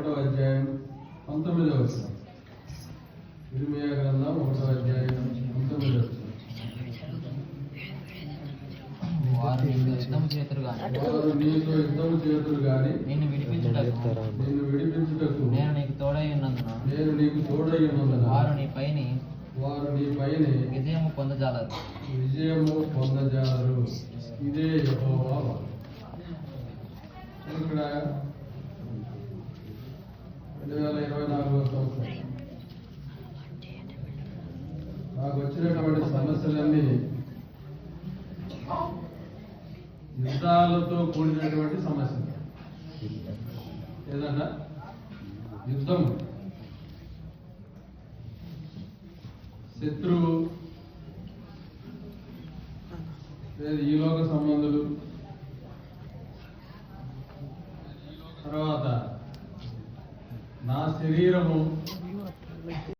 1వ అధ్యాయం 19వ వచనం. ఇర్మియా గ్రంథం 1వ అధ్యాయం 19వ వచనం. వారు నీతో యుద్ధము చేతురు గాని నిన్ను విడిపించుటకు నేను నీకు తోడై ఉన్నందున వారు నీ పైని విజయము పొందజాలరు. ఇదే యెహోవా వాక్కు. ఇక్కడ 2024వ సంవత్సరం నాకు వచ్చినటువంటి సమస్యలన్నీ యుద్ధాలతో కూడినటువంటి సమస్యలు. ఏదన్నా యుద్ధం, శత్రువు, ఈ లోక సంబంధులు, తర్వాత నా శరీరము